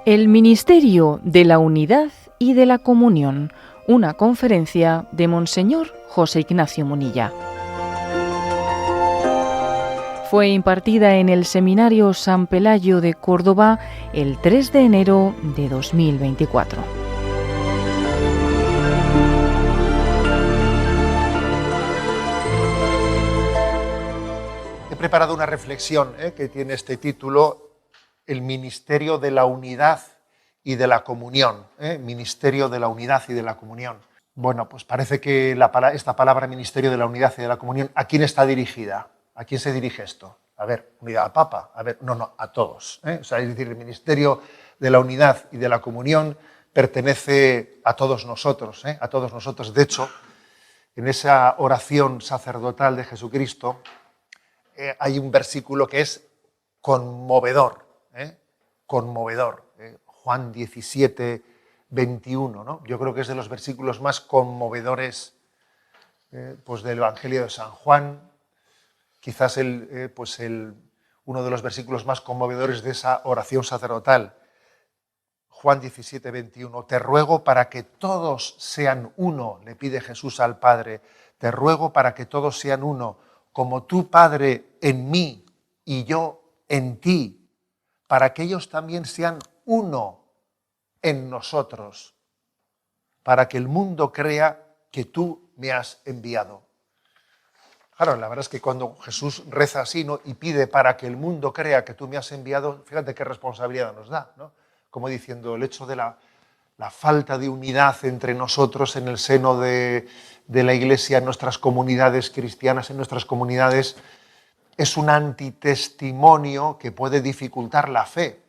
El Ministerio de la Unidad y de la Comunión, una conferencia de Monseñor José Ignacio Munilla. Fue impartida en el Seminario San Pelayo de Córdoba el 3 de enero de 2024. He preparado una reflexión que tiene este título: el Ministerio de la Unidad y de la Comunión. Ministerio de la Unidad y de la Comunión. Bueno, pues parece que esta palabra Ministerio de la Unidad y de la Comunión, ¿a quién está dirigida? ¿A quién se dirige esto? A ver, unidad al Papa. A ver, no, a todos. O sea, es decir, el Ministerio de la Unidad y de la Comunión pertenece a todos nosotros. A todos nosotros. De hecho, en esa oración sacerdotal de Jesucristo hay un versículo que es conmovedor. Conmovedor. Juan 17, 21, ¿no? Yo creo que es de los versículos más conmovedores pues del Evangelio de San Juan. Quizás uno de los versículos más conmovedores de esa oración sacerdotal. Juan 17, 21. Te ruego para que todos sean uno, le pide Jesús al Padre. Te ruego para que todos sean uno, como tú, Padre, en mí y yo en ti, para que ellos también sean uno en nosotros, para que el mundo crea que tú me has enviado. Claro, la verdad es que cuando Jesús reza así, ¿no?, y pide para que el mundo crea que tú me has enviado, fíjate qué responsabilidad nos da, ¿no? Como diciendo, el hecho de la falta de unidad entre nosotros en el seno de la Iglesia, en nuestras comunidades cristianas, en nuestras comunidades, es un antitestimonio que puede dificultar la fe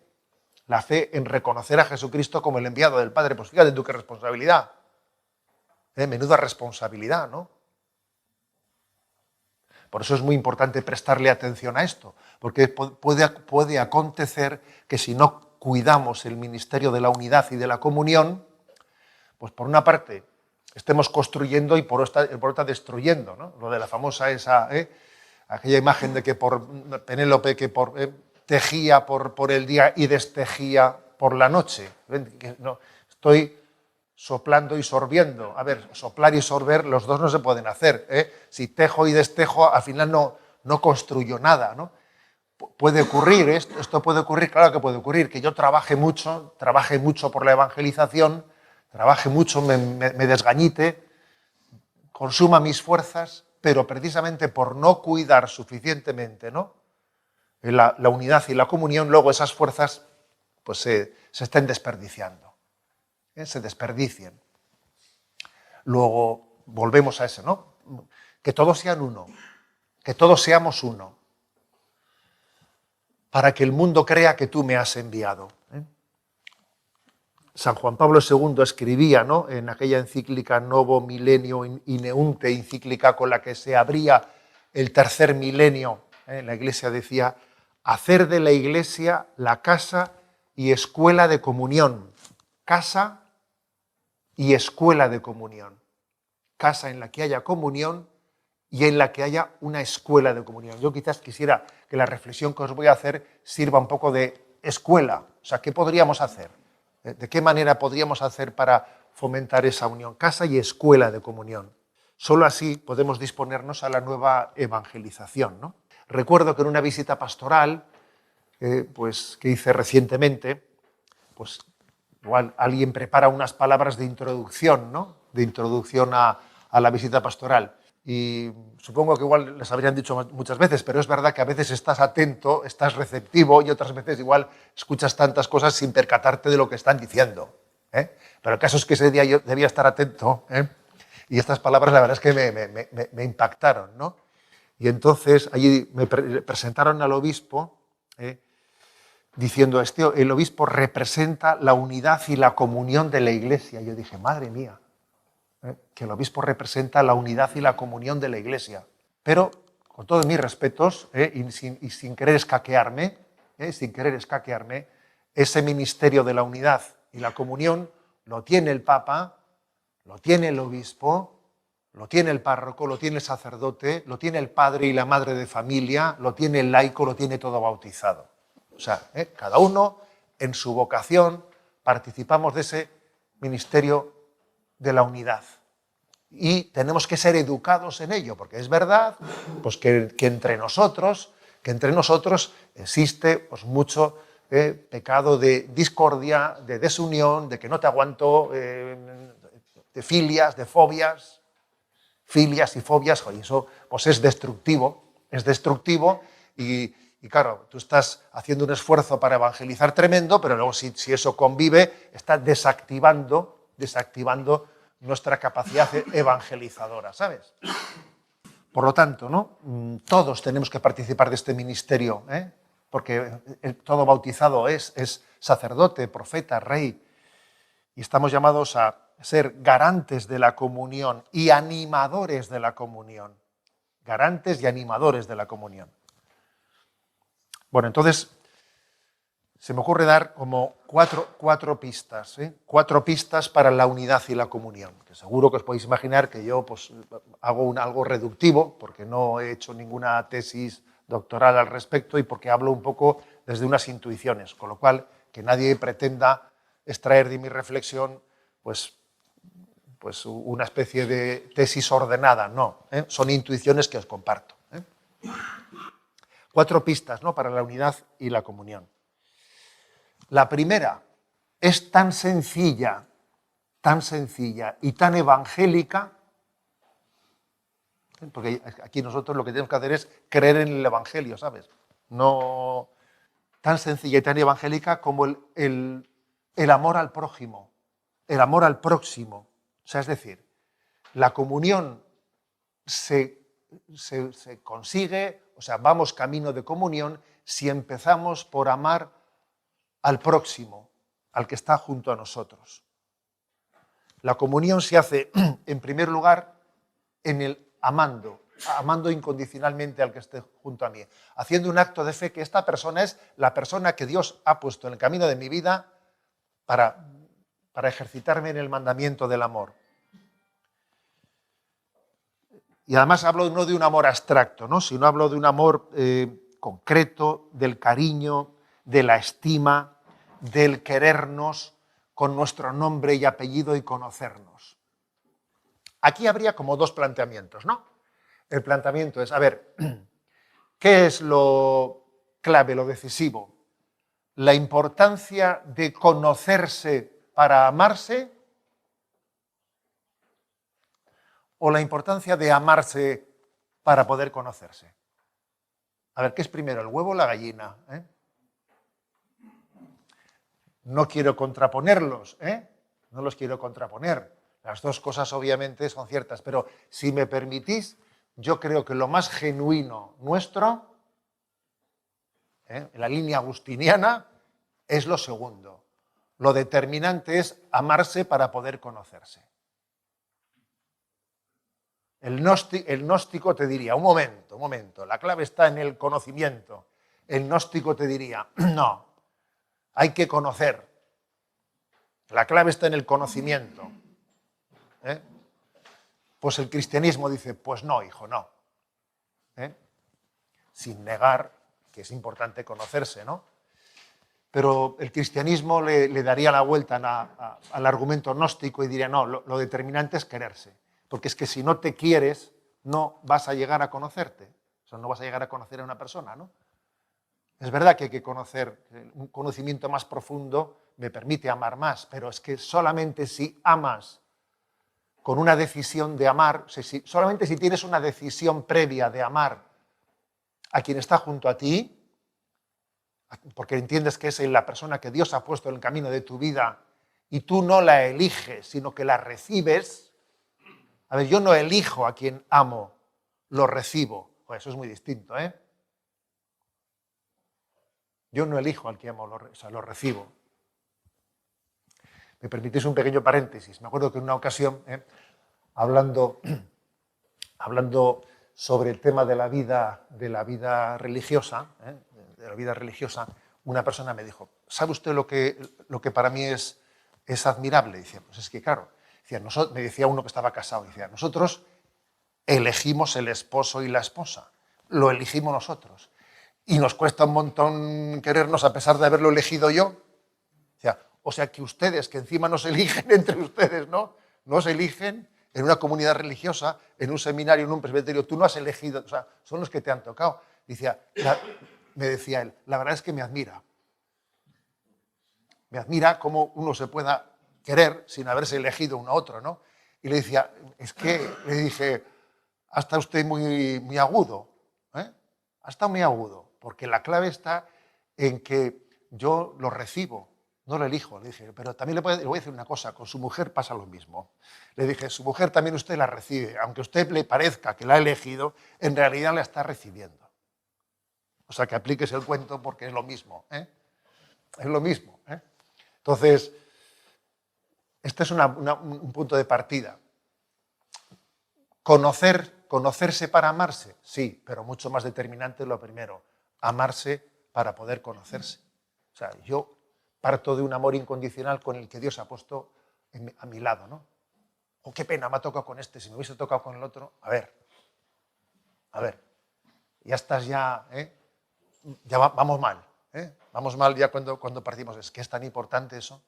en reconocer a Jesucristo como el enviado del Padre. Pues fíjate tú qué responsabilidad. Menuda responsabilidad, ¿no? Por eso es muy importante prestarle atención a esto, porque puede acontecer que si no cuidamos el ministerio de la unidad y de la comunión, pues por una parte estemos construyendo y por otra destruyendo, ¿no? Lo de la famosa aquella imagen de que Penélope tejía por el día y destejía por la noche. No, estoy soplando y sorbiendo. A ver, soplar y sorber, los dos no se pueden hacer. Si tejo y destejo, al final no construyo nada, ¿no? Puede ocurrir, esto puede ocurrir, claro que puede ocurrir, que yo trabaje mucho por la evangelización, trabaje mucho, me desgañite, consuma mis fuerzas, pero precisamente por no cuidar suficientemente, ¿no?, la unidad y la comunión, luego esas fuerzas pues se estén desperdiciando, se desperdicien. Luego volvemos a eso, ¿no? Que todos sean uno, que todos seamos uno, para que el mundo crea que tú me has enviado. San Juan Pablo II escribía, ¿no?, en aquella encíclica Novo Milenio Ineunte, encíclica con la que se abría el tercer milenio. La Iglesia decía: hacer de la Iglesia la casa y escuela de comunión. Casa y escuela de comunión. Casa en la que haya comunión y en la que haya una escuela de comunión. Yo quizás quisiera que la reflexión que os voy a hacer sirva un poco de escuela. O sea, ¿qué podríamos hacer? ¿De qué manera podríamos hacer para fomentar esa unión? Casa y escuela de comunión. Solo así podemos disponernos a la nueva evangelización, ¿no? Recuerdo que en una visita pastoral que hice recientemente, pues igual alguien prepara unas palabras de introducción, ¿no?, de introducción a la visita pastoral. Y supongo que igual les habrían dicho muchas veces, pero es verdad que a veces estás atento, estás receptivo, y otras veces igual escuchas tantas cosas sin percatarte de lo que están diciendo. Pero el caso es que ese día yo debía estar atento, y estas palabras la verdad es que me impactaron, ¿no? Y entonces allí me presentaron al obispo diciendo: el obispo representa la unidad y la comunión de la Iglesia. Y yo dije: madre mía, que el obispo representa la unidad y la comunión de la Iglesia. Pero, con todos mis respetos, y sin querer escaquearme, ese ministerio de la unidad y la comunión lo tiene el Papa, lo tiene el obispo, lo tiene el párroco, lo tiene el sacerdote, lo tiene el padre y la madre de familia, lo tiene el laico, lo tiene todo bautizado. O sea, cada uno en su vocación participamos de ese ministerio de la unidad. Y tenemos que ser educados en ello, porque es verdad pues, que entre nosotros existe pues, mucho pecado de discordia, de desunión, de que no te aguanto, de filias, de fobias, filias y fobias, y eso pues, es destructivo y claro, tú estás haciendo un esfuerzo para evangelizar tremendo, pero luego si eso convive, está desactivando nuestra capacidad evangelizadora, ¿sabes? Por lo tanto, ¿no? Todos tenemos que participar de este ministerio, porque todo bautizado es sacerdote, profeta, rey, y estamos llamados a ser garantes de la comunión y animadores de la comunión. Garantes y animadores de la comunión. Bueno, entonces, se me ocurre dar como cuatro pistas, cuatro pistas para la unidad y la comunión. Que seguro que os podéis imaginar que yo pues, hago algo reductivo, porque no he hecho ninguna tesis doctoral al respecto y porque hablo un poco desde unas intuiciones, con lo cual que nadie pretenda extraer de mi reflexión pues una especie de tesis ordenada, no, son intuiciones que os comparto. Cuatro pistas, ¿no? Para la unidad y la comunión. La primera es tan sencilla y tan evangélica, porque aquí nosotros lo que tenemos que hacer es creer en el evangelio, ¿sabes? No tan sencilla y tan evangélica como el amor al prójimo, el amor al próximo. O sea, es decir, la comunión se consigue, o sea, vamos camino de comunión si empezamos por amar al próximo, al que está junto a nosotros. La comunión se hace, en primer lugar, en el amando incondicionalmente al que esté junto a mí, haciendo un acto de fe que esta persona es la persona que Dios ha puesto en el camino de mi vida para ejercitarme en el mandamiento del amor. Y además hablo no de un amor abstracto, ¿no? Sino hablo de un amor concreto, del cariño, de la estima, del querernos con nuestro nombre y apellido y conocernos. Aquí habría como dos planteamientos, ¿no? El planteamiento es, a ver, ¿qué es lo clave, lo decisivo? ¿La importancia de conocerse para amarse o la importancia de amarse para poder conocerse? A ver, ¿qué es primero, el huevo o la gallina? No quiero contraponerlos, no los quiero contraponer. Las dos cosas obviamente son ciertas, pero si me permitís, yo creo que lo más genuino nuestro, en la línea agustiniana, es lo segundo. Lo determinante es amarse para poder conocerse. El gnóstico te diría, un momento, la clave está en el conocimiento. El gnóstico te diría, no, hay que conocer. La clave está en el conocimiento. Pues el cristianismo dice, pues no, hijo, no. Sin negar que es importante conocerse, ¿no? Pero el cristianismo le daría la vuelta al argumento gnóstico y diría, no, lo determinante es quererse. Porque es que si no te quieres, no vas a llegar a conocerte. O sea, no vas a llegar a conocer a una persona, ¿no? Es verdad que hay que conocer, un conocimiento más profundo me permite amar más, pero es que solamente si amas con una decisión de amar, solamente si tienes una decisión previa de amar a quien está junto a ti, porque entiendes que es la persona que Dios ha puesto en el camino de tu vida y tú no la eliges, sino que la recibes. A ver, yo no elijo a quien amo, lo recibo. Pues eso es muy distinto, ¿eh? Yo no elijo al que amo, lo recibo. ¿Me permitís un pequeño paréntesis? Me acuerdo que en una ocasión, hablando sobre el tema de la vida religiosa, una persona me dijo, ¿sabe usted lo que para mí es admirable? Decía, pues es que claro, me decía uno que estaba casado, decía, nosotros elegimos el esposo y la esposa. Lo elegimos nosotros. Y nos cuesta un montón querernos a pesar de haberlo elegido yo. O sea que ustedes, que encima nos eligen entre ustedes, ¿no? Nos eligen en una comunidad religiosa, en un seminario, en un presbiterio. Tú no has elegido, o sea, son los que te han tocado. Me decía él, la verdad es que me admira. Me admira cómo uno se pueda querer sin haberse elegido uno a otro, ¿no? Y le decía, le dije, ha estado usted muy agudo, ¿eh? Ha estado muy agudo, porque la clave está en que yo lo recibo, no lo elijo. Le dije, pero también le voy a decir una cosa, con su mujer pasa lo mismo. Le dije, su mujer también usted la recibe, aunque a usted le parezca que la ha elegido, en realidad la está recibiendo. O sea, que apliques el cuento porque es lo mismo, ¿eh? Es lo mismo, ¿eh? Entonces, este es un punto de partida. ¿Conocerse para amarse? Sí, pero mucho más determinante es lo primero, amarse para poder conocerse. O sea, yo parto de un amor incondicional con el que Dios ha puesto a mi lado, ¿no? Oh, qué pena, me ha tocado con este, si me hubiese tocado con el otro, a ver, ya estás ya vamos mal, ¿eh? Vamos mal ya cuando partimos. Es que es tan importante eso.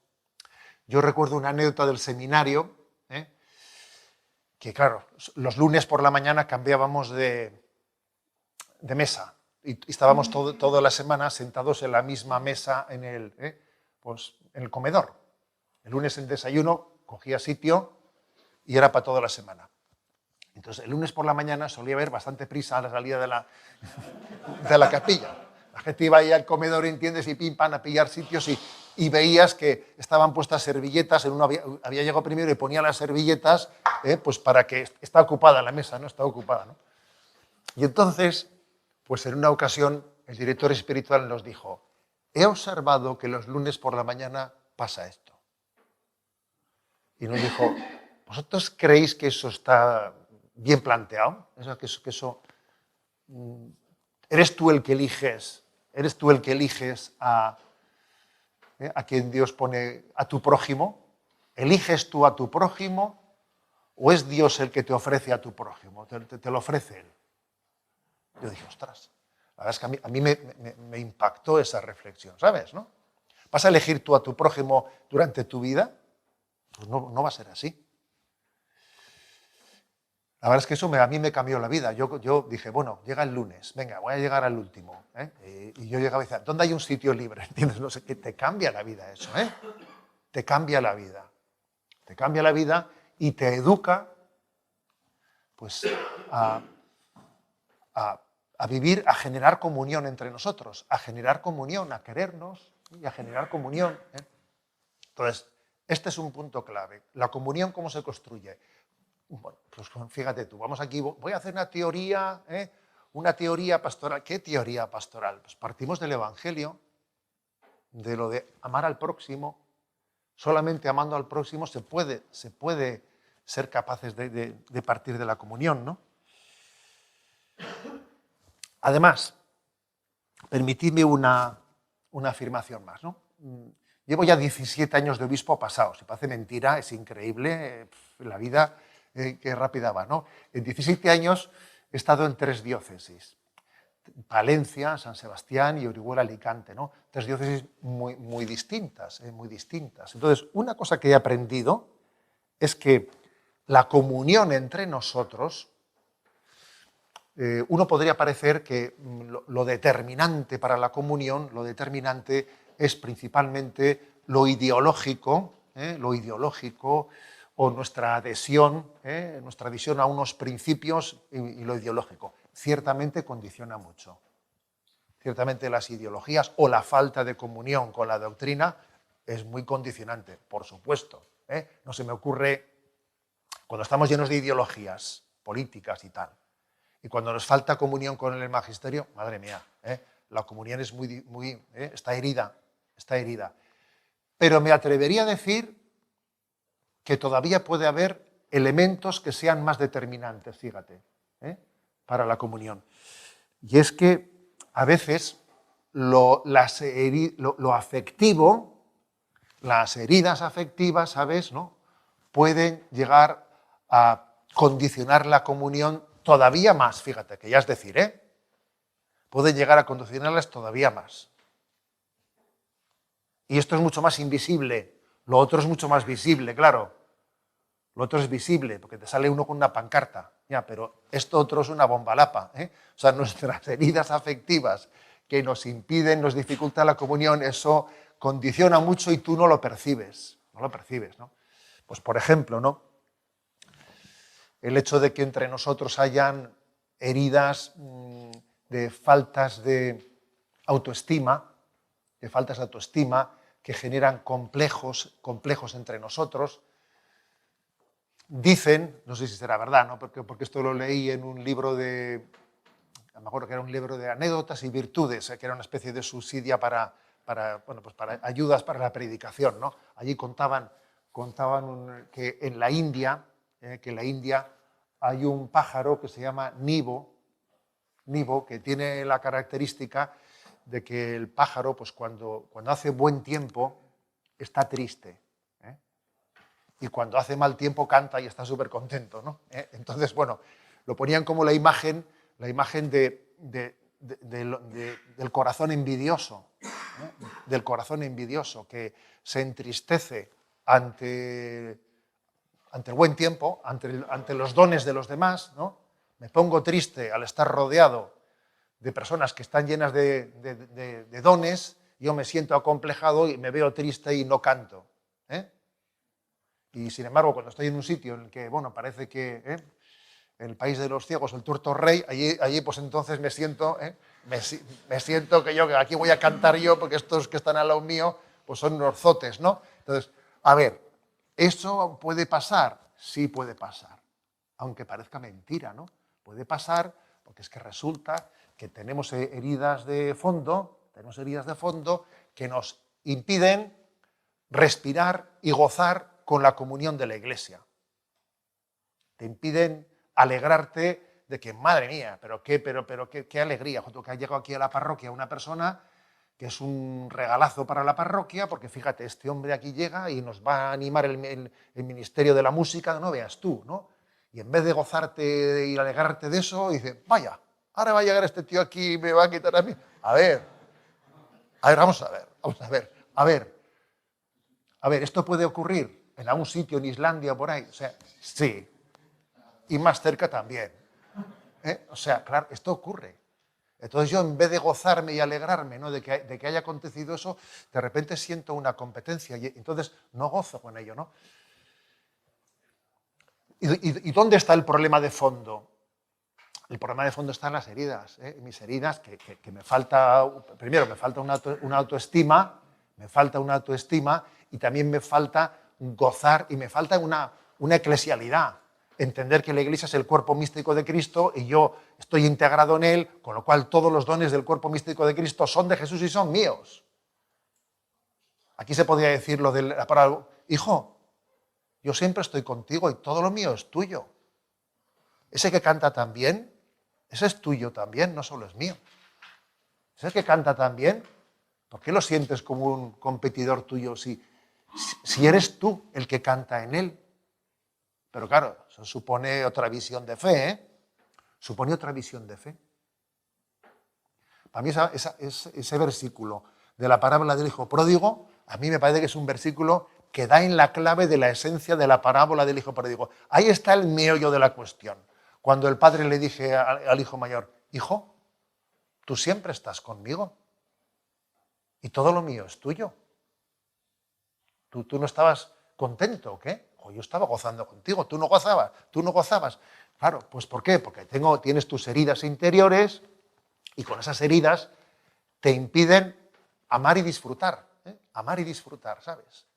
Yo recuerdo una anécdota del seminario, que claro, los lunes por la mañana cambiábamos de mesa y estábamos toda la semana sentados en la misma mesa en el comedor. El lunes el desayuno cogía sitio y era para toda la semana. Entonces el lunes por la mañana solía haber bastante prisa a la salida de la capilla. La gente iba ahí al comedor, ¿entiendes? Y pim, pam, a pillar sitios y veías que estaban puestas servilletas. En uno había llegado primero y ponía las servilletas pues para que está ocupada la mesa, ¿no? Está ocupada, ¿no? Y entonces, pues en una ocasión, el director espiritual nos dijo, he observado que los lunes por la mañana pasa esto. Y nos dijo, ¿vosotros creéis que eso está bien planteado? ¿Eres tú el que eliges? ¿Eres tú el que eliges a quien Dios pone, a tu prójimo? ¿Eliges tú a tu prójimo o es Dios el que te ofrece a tu prójimo? Te lo ofrece Él. Yo dije, ostras, la verdad es que a mí me impactó esa reflexión, ¿sabes? ¿No? ¿Vas a elegir tú a tu prójimo durante tu vida? Pues no va a ser así. La verdad es que eso a mí me cambió la vida. Yo dije, bueno, llega el lunes, venga, voy a llegar al último. Y yo llegaba y decía, ¿dónde hay un sitio libre? ¿Entiendes? No sé, que te cambia la vida eso, ¿eh? Te cambia la vida. Te cambia la vida y te educa pues, a vivir, a generar comunión entre nosotros, a generar comunión, a querernos y a generar comunión, ¿eh? Entonces, este es un punto clave. La comunión, ¿cómo se construye? Bueno, pues fíjate tú, vamos aquí, voy a hacer una teoría pastoral. ¿Qué teoría pastoral? Pues partimos del Evangelio, de lo de amar al próximo. Solamente amando al próximo se puede ser capaces de partir de la comunión, ¿no? Además, permitidme una afirmación más, ¿no? Llevo ya 17 años de obispo pasado, se parece mentira, es increíble, la vida qué rápida va, ¿no? En 17 años he estado en 3 diócesis, Palencia, San Sebastián y Orihuela, Alicante, ¿no? 3 diócesis muy distintas, muy distintas. Entonces, una cosa que he aprendido es que la comunión entre nosotros, uno podría parecer que lo determinante para la comunión, lo determinante es principalmente lo ideológico o nuestra adhesión a unos principios y lo ideológico. Ciertamente condiciona mucho. Ciertamente las ideologías o la falta de comunión con la doctrina es muy condicionante, por supuesto. No se me ocurre, cuando estamos llenos de ideologías políticas y tal, y cuando nos falta comunión con el magisterio, madre mía, la comunión es está herida. Pero me atrevería a decir que todavía puede haber elementos que sean más determinantes, fíjate, para la comunión. Y es que a veces lo afectivo, las heridas afectivas, ¿sabes?, ¿no?, pueden llegar a condicionar la comunión todavía más, fíjate, que ya es decir, pueden llegar a condicionarlas todavía más. Y esto es mucho más invisible, lo otro es mucho más visible, claro. Lo otro es visible, porque te sale uno con una pancarta, ya, pero esto otro es una bombalapa, ¿eh? O sea, nuestras heridas afectivas que nos impiden, nos dificultan la comunión, eso condiciona mucho y tú no lo percibes, ¿no? Pues por ejemplo, ¿no? El hecho de que entre nosotros hayan heridas de faltas de autoestima, que generan complejos entre nosotros. Dicen, no sé si será verdad, ¿no? Porque esto lo leí en un libro me acuerdo que era un libro de anécdotas y virtudes, que era una especie de subsidia para ayudas para la predicación, ¿no? Allí contaban que en la India, hay un pájaro que se llama nibo, que tiene la característica de que el pájaro, pues cuando hace buen tiempo, está triste. Y cuando hace mal tiempo canta y está súper contento, ¿no? Entonces, bueno, lo ponían como la imagen del corazón envidioso, del corazón envidioso, que se entristece ante el buen tiempo, ante los dones de los demás, ¿no? Me pongo triste al estar rodeado de personas que están llenas de dones, yo me siento acomplejado y me veo triste y no canto. Y sin embargo, cuando estoy en un sitio en el que, bueno, parece que en el país de los ciegos, el tuerto rey, allí pues entonces me siento que aquí voy a cantar yo, porque estos que están al lado mío, pues son unos zotes, ¿no? Entonces, a ver, ¿eso puede pasar? Sí puede pasar, aunque parezca mentira, ¿no? Puede pasar porque es que resulta que tenemos heridas de fondo que nos impiden respirar y gozar con la comunión de la Iglesia. Te impiden alegrarte de que, madre mía, pero qué alegría, que ha llegado aquí a la parroquia una persona que es un regalazo para la parroquia, porque fíjate, este hombre aquí llega y nos va a animar el ministerio de la música, no veas tú, ¿no? Y en vez de gozarte y alegrarte de eso, dice, vaya, ahora va a llegar este tío aquí y me va a quitar a mí. A ver, vamos a ver, ¿esto puede ocurrir en algún sitio en Islandia por ahí? O sea, sí. Y más cerca también. O sea, claro, esto ocurre. Entonces yo, en vez de gozarme y alegrarme, ¿no? de que haya acontecido eso, de repente siento una competencia y entonces no gozo con ello, ¿no? ¿Y dónde está el problema de fondo? El problema de fondo está en las heridas. Mis heridas, que me falta, primero me falta una autoestima, y también me falta gozar y me falta una eclesialidad. Entender que la Iglesia es el cuerpo místico de Cristo y yo estoy integrado en él, con lo cual todos los dones del cuerpo místico de Cristo son de Jesús y son míos. Aquí se podría decir lo de la palabra, hijo, yo siempre estoy contigo y todo lo mío es tuyo. Ese que canta tan bien, ese es tuyo también, no solo es mío. Ese que canta tan bien, ¿por qué lo sientes como un competidor tuyo si eres tú el que canta en él? Pero claro, eso supone otra visión de fe, Supone otra visión de fe. Para mí ese versículo de la parábola del hijo pródigo, a mí me parece que es un versículo que da en la clave de la esencia de la parábola del hijo pródigo. Ahí está el meollo de la cuestión. Cuando el padre le dije al hijo mayor, hijo, tú siempre estás conmigo y todo lo mío es tuyo. ¿Tú no estabas contento o qué? O yo estaba gozando contigo, tú no gozabas. Claro, pues ¿por qué? Porque tienes tus heridas interiores y con esas heridas te impiden amar y disfrutar. Amar y disfrutar, ¿sabes?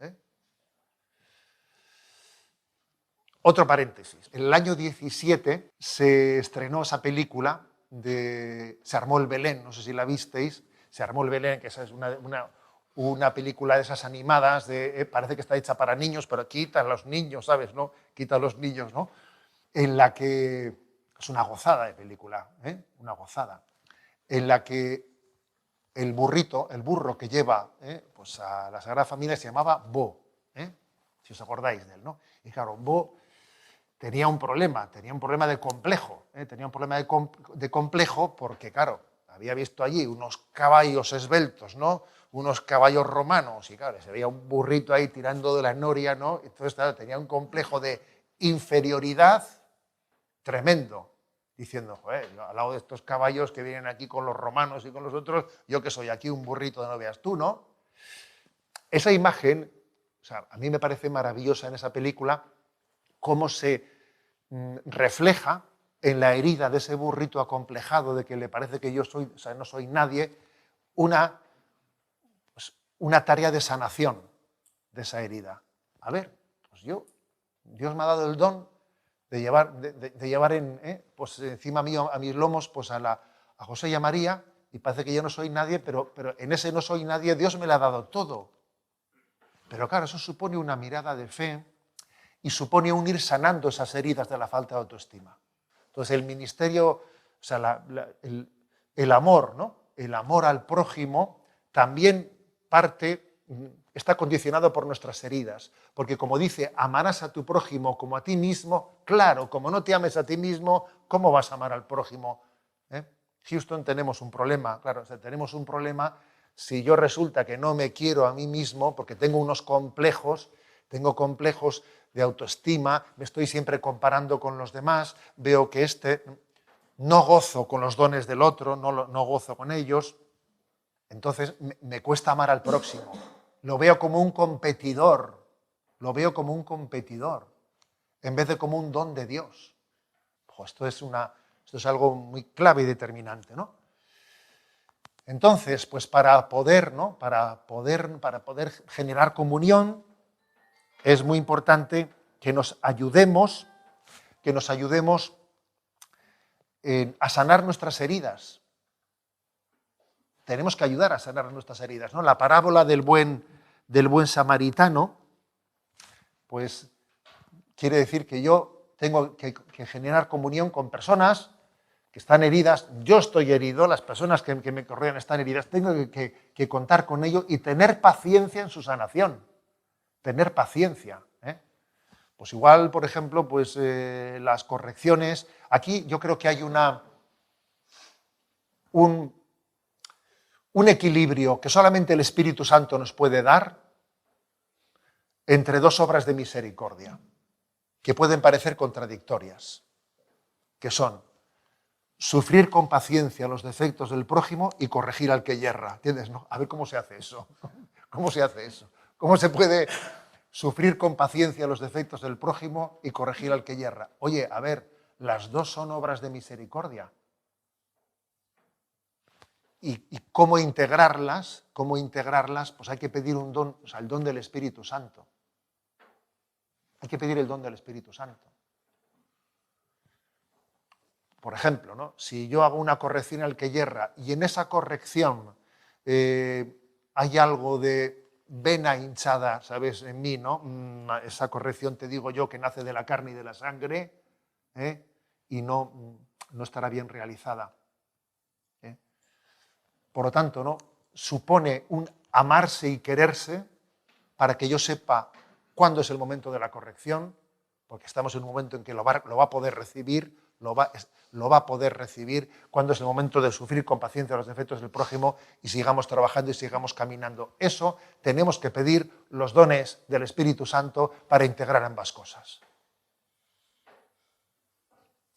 Otro paréntesis. En el año 17 se estrenó esa película de Se armó el Belén, no sé si la visteis, Se armó el Belén, que esa es una película de esas animadas, parece que está hecha para niños, pero quita a los niños, ¿sabes? ¿No? Quita a los niños, ¿no? En la que es una gozada de película, una gozada, en la que el burro que lleva pues a la Sagrada Familia se llamaba Bo, si os acordáis de él, ¿no? Y claro, Bo tenía un problema de complejo, tenía un problema de complejo porque, claro, había visto allí unos caballos esbeltos, ¿no? Unos caballos romanos, y claro, se veía un burrito ahí tirando de la noria, ¿no? Entonces, claro, tenía un complejo de inferioridad tremendo, diciendo, joder, yo, al lado de estos caballos que vienen aquí con los romanos y con los otros, yo que soy aquí un burrito de no veas tú, ¿no? Esa imagen, o sea, a mí me parece maravillosa en esa película, cómo se refleja en la herida de ese burrito acomplejado de que le parece que yo soy, o sea, no soy nadie, una tarea de sanación de esa herida. A ver, pues Dios me ha dado el don de llevar pues encima mío, a mis lomos, pues a José y a María, y parece que yo no soy nadie, pero en ese no soy nadie Dios me le ha dado todo. Pero claro, eso supone una mirada de fe y supone un ir sanando esas heridas de la falta de autoestima. Entonces el ministerio, o sea, el amor, ¿no? El amor al prójimo también está condicionado por nuestras heridas, porque como dice, amarás a tu prójimo como a ti mismo. Claro, como no te ames a ti mismo, ¿cómo vas a amar al prójimo? Houston, tenemos un problema, claro, o sea, tenemos un problema si yo resulta que no me quiero a mí mismo, porque tengo unos complejos, tengo complejos de autoestima, me estoy siempre comparando con los demás, veo que no gozo con los dones del otro, no gozo con ellos, entonces me cuesta amar al próximo. Lo veo como un competidor, en vez de como un don de Dios. Esto es algo muy clave y determinante, ¿no? Entonces, pues para poder generar comunión, es muy importante que nos ayudemos a sanar nuestras heridas. Tenemos que ayudar a sanar nuestras heridas, ¿no? La parábola del buen samaritano, pues quiere decir que yo tengo que generar comunión con personas que están heridas. Yo estoy herido, las personas que me rodean están heridas, tengo que contar con ello y tener paciencia en su sanación. Tener paciencia. Pues igual, por ejemplo, pues las correcciones. Aquí yo creo que hay un equilibrio que solamente el Espíritu Santo nos puede dar entre dos obras de misericordia que pueden parecer contradictorias, que son sufrir con paciencia los defectos del prójimo y corregir al que yerra. ¿Entiendes? ¿No? A ver cómo se hace eso. ¿Cómo se hace eso? ¿Cómo se puede sufrir con paciencia los defectos del prójimo y corregir al que yerra? Oye, a ver, las dos son obras de misericordia. ¿Y cómo integrarlas? Pues hay que pedir un don, o sea, el don del Espíritu Santo. Hay que pedir el don del Espíritu Santo. Por ejemplo, ¿no? Si yo hago una corrección al que yerra y en esa corrección hay algo de vena hinchada, ¿sabes? En mí, ¿no? Esa corrección, te digo yo, que nace de la carne y de la sangre, y no estará bien realizada. Por lo tanto, ¿no? Supone un amarse y quererse para que yo sepa cuándo es el momento de la corrección, porque estamos en un momento en que lo va a poder recibir, lo va a poder recibir, cuándo es el momento de sufrir con paciencia los defectos del prójimo y sigamos trabajando y sigamos caminando. Eso tenemos que pedir los dones del Espíritu Santo para integrar ambas cosas.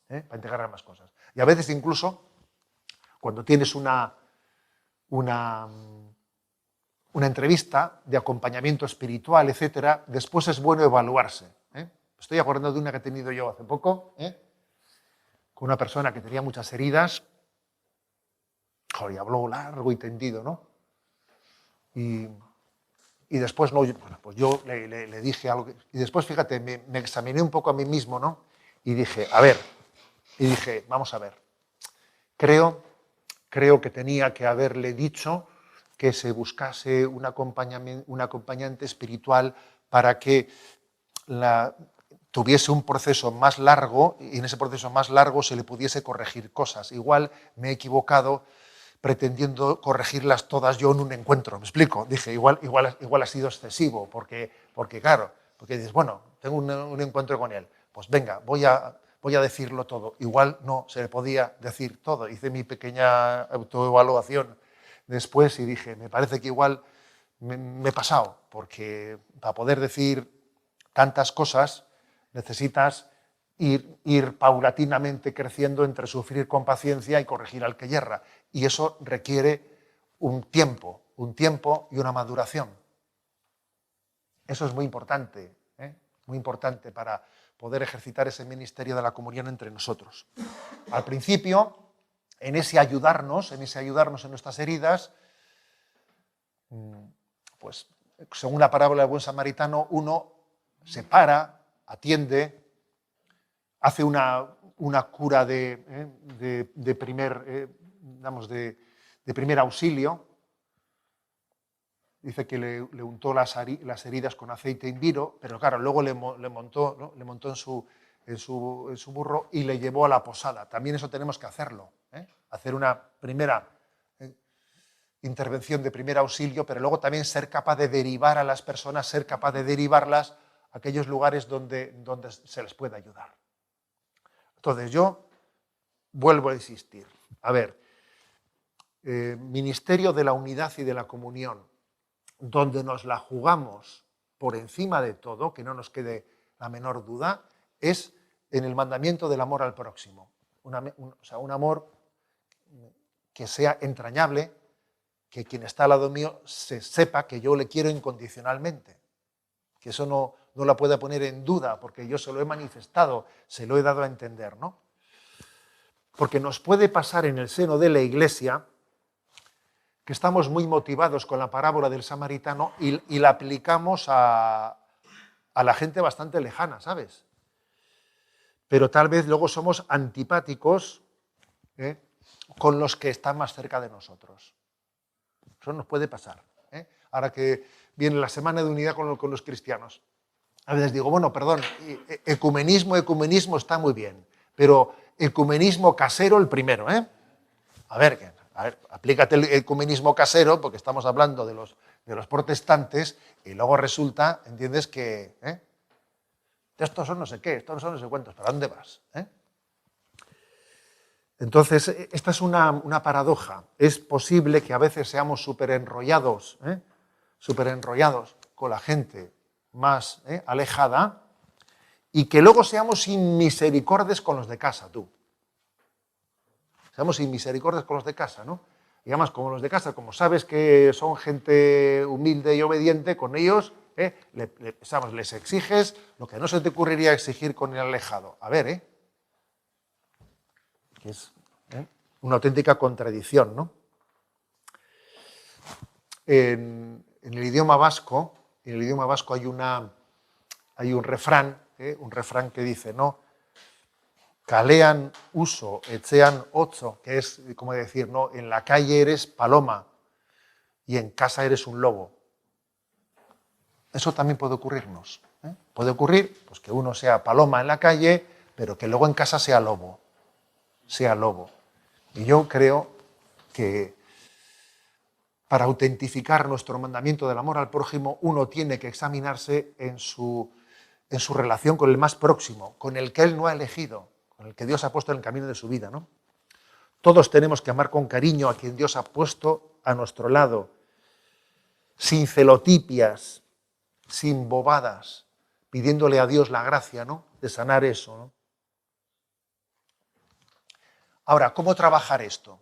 Para integrar ambas cosas. Y a veces incluso, cuando tienes una entrevista de acompañamiento espiritual, etcétera, después es bueno evaluarse. Estoy acordando de una que he tenido yo hace poco, con una persona que tenía muchas heridas, y habló largo y tendido, ¿no? Y después, no, bueno, pues yo le dije algo, y después, fíjate, me examiné un poco a mí mismo, ¿no? Y dije, vamos a ver, creo que tenía que haberle dicho que se buscase un acompañante espiritual para que tuviese un proceso más largo y en ese proceso más largo se le pudiese corregir cosas. Igual me he equivocado pretendiendo corregirlas todas yo en un encuentro. ¿Me explico? Dije, igual ha sido excesivo, porque claro, porque dices, bueno, tengo un encuentro con él. pues venga, voy a decirlo todo. Igual no se le podía decir todo. Hice mi pequeña autoevaluación después y dije, me parece que igual me he pasado, porque para poder decir tantas cosas necesitas ir paulatinamente creciendo entre sufrir con paciencia y corregir al que yerra. Y eso requiere un tiempo y una maduración. Eso es muy importante, muy importante para poder ejercitar ese ministerio de la comunión entre nosotros. Al principio, en ese ayudarnos en nuestras heridas, pues según la parábola del buen samaritano, uno se para, atiende, hace una cura de primer auxilio. Dice que le untó las heridas con aceite y vino, pero claro, luego le montó en su burro y le llevó a la posada. También eso tenemos que hacerlo, hacer una primera intervención de primer auxilio, pero luego también ser capaz de derivar a las personas, ser capaz de derivarlas a aquellos lugares donde se les pueda ayudar. Entonces yo vuelvo a insistir. A ver, ministerio de la unidad y de la comunión, donde nos la jugamos por encima de todo, que no nos quede la menor duda, es en el mandamiento del amor al próximo. Un amor que sea entrañable, que quien está al lado mío se sepa que yo le quiero incondicionalmente, que eso no la pueda poner en duda, porque yo se lo he manifestado, se lo he dado a entender, ¿no? Porque nos puede pasar en el seno de la Iglesia que estamos muy motivados con la parábola del samaritano y la aplicamos a la gente bastante lejana, ¿sabes? Pero tal vez luego somos antipáticos con los que están más cerca de nosotros. Eso nos puede pasar. Ahora que viene la Semana de Unidad con los cristianos, a veces digo, bueno, perdón, ecumenismo está muy bien, pero ecumenismo casero el primero, A ver, aplícate el ecumenismo casero, porque estamos hablando de los protestantes, y luego resulta, ¿entiendes?, que estos son no sé qué, estos son no sé cuántos, ¿para dónde vas? Entonces, esta es una paradoja. Es posible que a veces seamos súper enrollados con la gente más alejada, y que luego seamos inmisericordes con los de casa, tú. Seamos inmisericordes con los de casa, ¿no? Y además, como los de casa, como sabes que son gente humilde y obediente, con ellos les exiges lo que no se te ocurriría exigir con el alejado. A ver, que es una auténtica contradicción, ¿no? En el idioma vasco hay un refrán que dice, ¿no? Kalean uso, etxean otzo, que es como decir, ¿no? En la calle eres paloma y en casa eres un lobo. Eso también puede ocurrirnos. Puede ocurrir pues, que uno sea paloma en la calle, pero que luego en casa sea lobo. Y yo creo que para autentificar nuestro mandamiento del amor al prójimo, uno tiene que examinarse en su relación con el más próximo, con el que él no ha elegido, con el que Dios ha puesto en el camino de su vida, ¿no? Todos tenemos que amar con cariño a quien Dios ha puesto a nuestro lado, sin celotipias, sin bobadas, pidiéndole a Dios la gracia, ¿no?, de sanar eso, ¿no? Ahora, ¿cómo trabajar esto?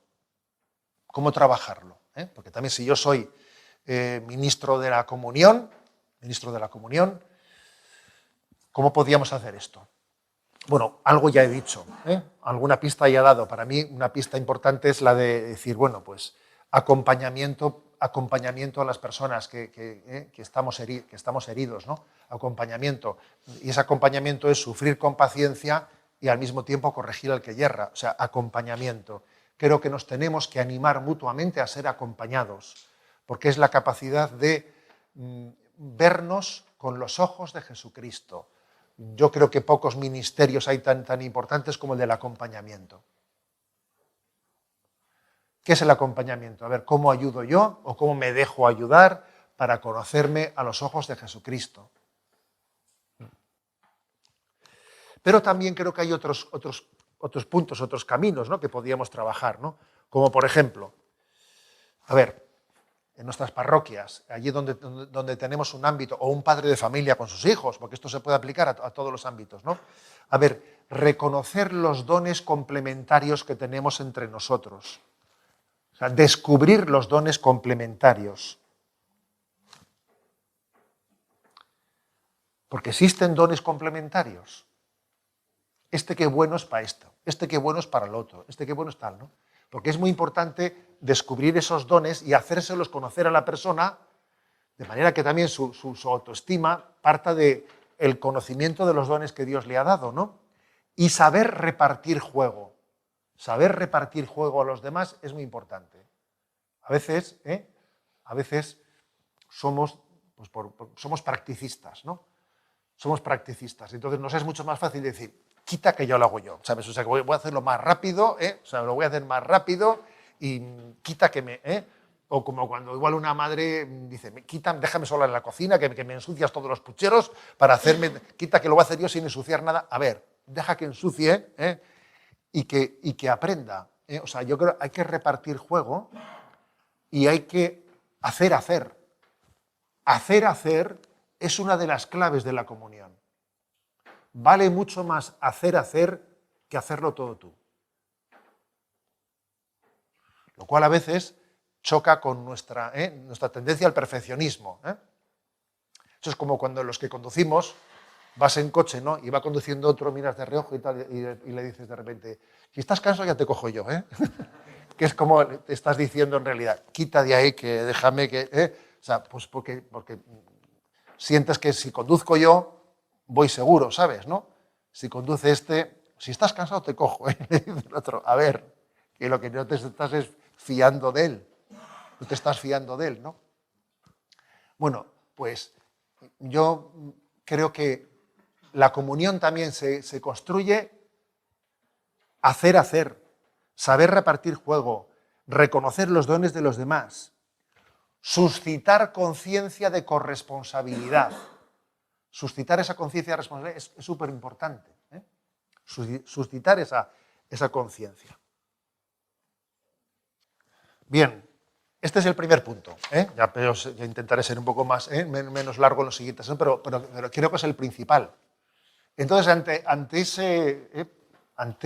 ¿Cómo trabajarlo? Porque también si yo soy ministro de la comunión, ¿cómo podríamos hacer esto? Bueno, algo ya he dicho, alguna pista ya he dado. Para mí una pista importante es la de decir, bueno, pues acompañamiento a las personas que estamos heridos, ¿no? Acompañamiento. Y ese acompañamiento es sufrir con paciencia y al mismo tiempo corregir al que yerra, o sea, acompañamiento. Creo que nos tenemos que animar mutuamente a ser acompañados, porque es la capacidad de vernos con los ojos de Jesucristo. Yo creo que pocos ministerios hay tan importantes como el del acompañamiento. ¿Qué es el acompañamiento? A ver, ¿cómo ayudo yo o cómo me dejo ayudar para conocerme a los ojos de Jesucristo? Pero también creo que hay otros puntos, otros caminos, ¿no?, que podríamos trabajar, ¿no? Como por ejemplo, a ver, en nuestras parroquias, allí donde tenemos un ámbito, o un padre de familia con sus hijos, porque esto se puede aplicar a todos los ámbitos, ¿no? A ver, reconocer los dones complementarios que tenemos entre nosotros. O sea, descubrir los dones complementarios. Porque existen dones complementarios. Este qué bueno es para esto, este qué bueno es para el otro, este qué bueno es tal, ¿no? Porque es muy importante descubrir esos dones y hacérselos conocer a la persona, de manera que también su autoestima parta del conocimiento de los dones que Dios le ha dado, ¿no? Y saber repartir juego. Saber repartir juego a los demás es muy importante. A veces somos practicistas, ¿no? Somos practicistas. Entonces nos es mucho más fácil decir, quita que yo lo hago yo, ¿sabes? O sea, que voy a hacerlo más rápido, O sea, lo voy a hacer más rápido y quita que me... O como cuando igual una madre dice, déjame sola en la cocina, que me ensucias todos los pucheros para hacerme... Quita que lo voy a hacer yo sin ensuciar nada. A ver, deja que ensucie y que aprenda. O sea, yo creo que hay que repartir juego y hay que hacer. Hacer es una de las claves de la comunión. Vale mucho más hacer que hacerlo todo tú. Lo cual a veces choca con nuestra tendencia al perfeccionismo. Eso es como cuando los que conducimos, vas en coche, ¿no?, y va conduciendo otro, miras de reojo y tal, y le dices de repente, si estás cansado ya te cojo yo, que es como te estás diciendo en realidad, quita de ahí, que déjame que... O sea, pues porque sientes que si conduzco yo, voy seguro, ¿sabes?, ¿no? Si conduce si estás cansado te cojo, le dice el otro, a ver, que lo que no te estás es fiando de él, no te estás fiando de él, ¿no? Bueno, pues yo creo que la comunión también se construye hacer, saber repartir juego, reconocer los dones de los demás, suscitar conciencia de corresponsabilidad. Suscitar esa conciencia de responsabilidad es súper importante. Suscitar esa conciencia. Bien, este es el primer punto. Ya intentaré ser un poco menos largo en los siguientes, pero creo que es el principal. Entonces, ante